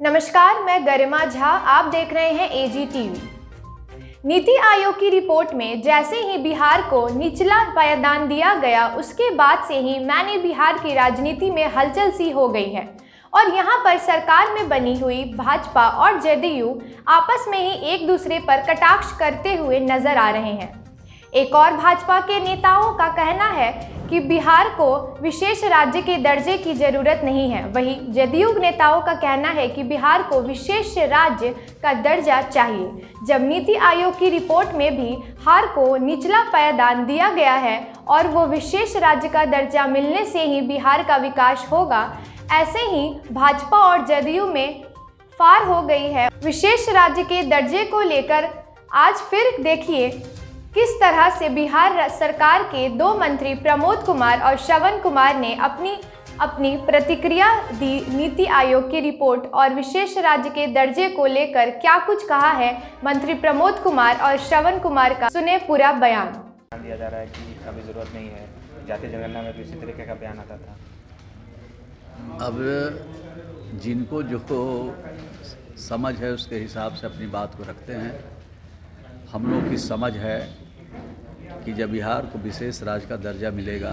नमस्कार, मैं गरिमा झा। आप देख रहे हैं एजी टीवी। नीति आयोग की रिपोर्ट में जैसे ही बिहार को निचला पायदान दिया गया, उसके बाद से ही मैंने बिहार की राजनीति में हलचल सी हो गई है और यहाँ पर सरकार में बनी हुई भाजपा और जेडीयू आपस में ही एक दूसरे पर कटाक्ष करते हुए नजर आ रहे हैं। एक और भाजपा के नेताओं का कहना है कि बिहार को विशेष राज्य के दर्जे की जरूरत नहीं है। वहीं जदयू नेताओं का कहना है कि बिहार को विशेष राज्य का दर्जा चाहिए। जब नीति आयोग की रिपोर्ट में भी बिहार को निचला पायदान दिया गया है और वो विशेष राज्य का दर्जा मिलने से ही बिहार का विकास होगा, ऐसे ही भाजपा और जदयू में फार हो गई है विशेष राज्य के दर्जे को लेकर। आज फिर देखिए किस तरह से बिहार सरकार के दो मंत्री प्रमोद कुमार और श्रवण कुमार ने अपनी प्रतिक्रिया दी नीति आयोग की रिपोर्ट और विशेष राज्य के दर्जे को लेकर क्या कुछ कहा है मंत्री प्रमोद कुमार और श्रवण कुमार का। सुने पूरा बयान। दिया जा रहा है कि अभी ज़रूरत नहीं है, जातीय जनगणना में भी इसी तरीके का बयान आता था। अब जिनको जो समझ है उसके हिसाब से अपनी बात को रखते हैं। हम लोग की समझ है कि जब बिहार को विशेष राज्य का दर्जा मिलेगा,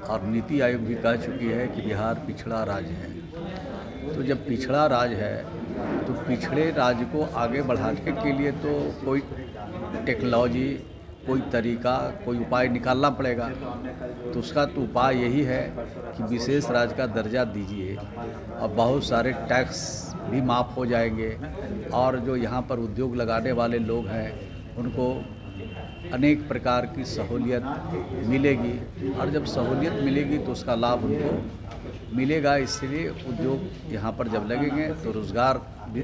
और नीति आयोग भी कह चुकी है कि बिहार पिछड़ा राज्य है, तो जब पिछड़ा राज्य है तो पिछड़े राज्य को आगे बढ़ाने के लिए तो कोई टेक्नोलॉजी, कोई तरीका, कोई उपाय निकालना पड़ेगा। तो उसका तो उपाय यही है कि विशेष राज्य का दर्जा दीजिए और बहुत सारे टैक्स भी माफ़ हो जाएंगे, और जो यहाँ पर उद्योग लगाने वाले लोग हैं उनको अनेक प्रकार की सहूलियत मिलेगी, और जब सहूलियत मिलेगी तो उसका लाभ उनको मिलेगा। इसलिए उद्योग यहाँ पर जब लगेंगे तो रोज़गार भी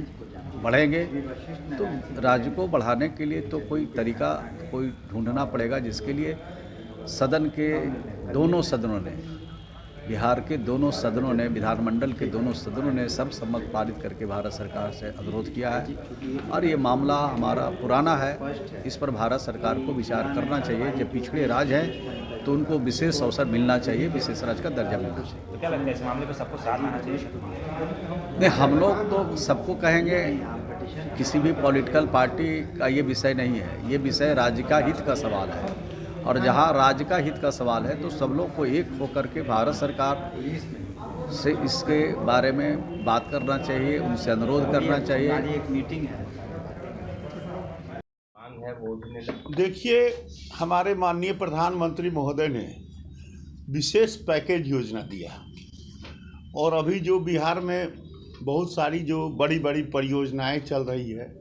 बढ़ेंगे। तो राज्य को बढ़ाने के लिए तो कोई तरीका कोई ढूंढना पड़ेगा, जिसके लिए सदन के दोनों सदनों ने, बिहार के दोनों सदनों ने, विधानमंडल के दोनों सदनों ने सब सम्मत पारित करके भारत सरकार से अनुरोध किया है। और ये मामला हमारा पुराना है, इस पर भारत सरकार को विचार करना चाहिए। जब पिछड़े राज्य हैं तो उनको विशेष अवसर मिलना चाहिए, विशेष राज्य का दर्जा मिलना चाहिए। तो क्या लगता है इस मामले पर सबको साथ आना चाहिए? नहीं, हम लोग तो सबको कहेंगे, किसी भी पॉलिटिकल पार्टी का ये विषय नहीं है। ये विषय राज्य का हित का सवाल है, और जहाँ राज्य का हित का सवाल है तो सब लोग को एक होकर के भारत सरकार से इसके बारे में बात करना चाहिए, उनसे अनुरोध करना चाहिए। एक मीटिंग है, मांग है वो। देखिए, हमारे माननीय प्रधानमंत्री महोदय ने विशेष पैकेज योजना दिया, और अभी जो बिहार में बहुत सारी जो बड़ी बड़ी परियोजनाएं चल रही है,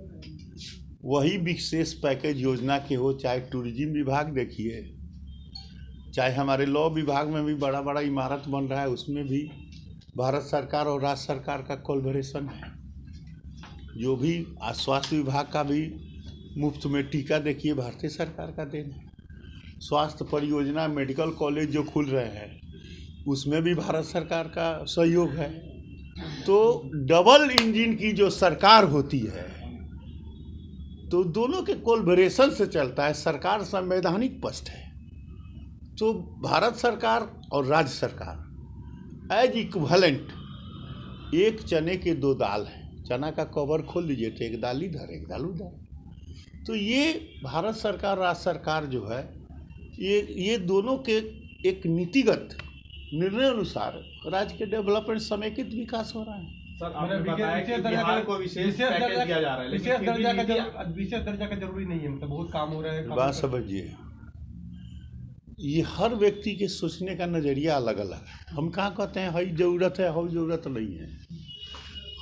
वही विशेष पैकेज योजना के हो। चाहे टूरिज्म विभाग देखिए, चाहे हमारे लॉ विभाग में भी बड़ा बड़ा इमारत बन रहा है, उसमें भी भारत सरकार और राज्य सरकार का कोलैबोरेशन है। जो भी स्वास्थ्य विभाग का भी मुफ्त में टीका देखिए, भारतीय सरकार का देन है। स्वास्थ्य परियोजना, मेडिकल कॉलेज जो खुल रहे हैं, उसमें भी भारत सरकार का सहयोग है। तो डबल इंजन की जो सरकार होती है, तो दोनों के कोलैबोरेशन से चलता है। सरकार संवैधानिक पक्ष है, तो भारत सरकार और राज्य सरकार एज इक्विवेलेंट, एक चने के दो दाल हैं। चना का कवर खोल लीजिए तो एक दाल इधर एक दाल उधर। तो ये भारत सरकार राज्य सरकार जो है, ये दोनों के एक नीतिगत निर्णय अनुसार राज्य के डेवलपमेंट समेकित विकास हो रहा है। सर, आपने बताया कि बिहार को विशेष पैकेज दिया जा रहा है, विशेष दर्जा का जरूरी नहीं है, मतलब बहुत काम हो रहा है। बात समझिए, ये हर व्यक्ति के सोचने का नज़रिया अलग अलग है। हम कहाँ कहते हैं हई ज़रूरत है, हई ज़रूरत नहीं है।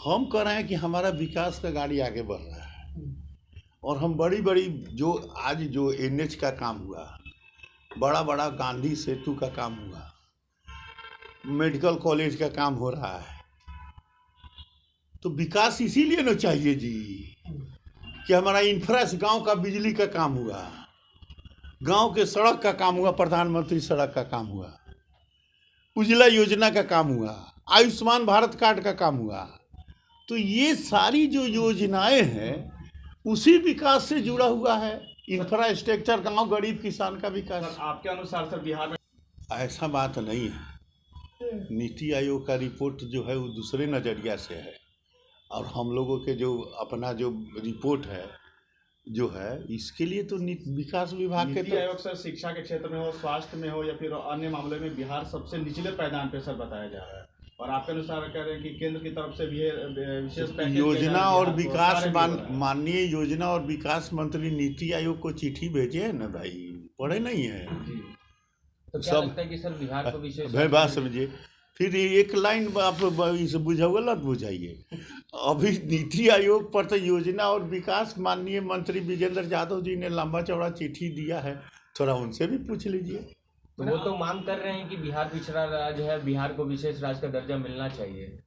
हम कह रहे हैं कि हमारा विकास का गाड़ी आगे बढ़ रहा है, और हम बड़ी बड़ी जो आज जो NH का काम हुआ, बड़ा बड़ा गांधी सेतु का काम हुआ, मेडिकल कॉलेज का काम हो रहा है, तो विकास इसीलिए ना चाहिए जी कि हमारा इंफ्रास्ट्रक्चर, गांव का बिजली का काम हुआ, गांव के सड़क का काम हुआ, प्रधानमंत्री सड़क का काम हुआ, उज्ज्वला योजना का काम हुआ, आयुष्मान भारत कार्ड का काम हुआ। तो ये सारी जो योजनाएं हैं उसी विकास से जुड़ा हुआ है। इंफ्रास्ट्रक्चर, गांव गरीब किसान का विकास। आपके अनुसार सर बिहार में ऐसा बात नहीं है। नीति आयोग का रिपोर्ट जो है वो दूसरे नज़रिया से है, और हम लोगों के जो अपना जो रिपोर्ट है जो है इसके लिए तो विकास विभाग के नीति आयोग सर शिक्षा के क्षेत्र में हो, स्वास्थ्य में हो या फिर अन्य मामले में बिहार सबसे निचले पायदान पे सर बताया जा रहा है, और आपके अनुसार कह रहे हैं कि केंद्र की तरफ से भी विशेष पैकेज योजना और विकास माननीय माननीय योजना और विकास मंत्री नीति आयोग को चिट्ठी भेजे है ना भाई, पढ़े नहीं है तो क्या सब लगता है कि सर बिहार को विशेष भाई बात समझिए। फिर एक लाइन आप इसे बुझाओगे बुझाइए। अभी नीति आयोग पर तो योजना और विकास माननीय मंत्री विजेंद्र यादव जी ने लंबा चौड़ा चिट्ठी दिया है, थोड़ा उनसे भी पूछ लीजिए। तो वो तो मांग कर रहे हैं कि बिहार पिछड़ा राज्य है, बिहार को विशेष राज्य का दर्जा मिलना चाहिए।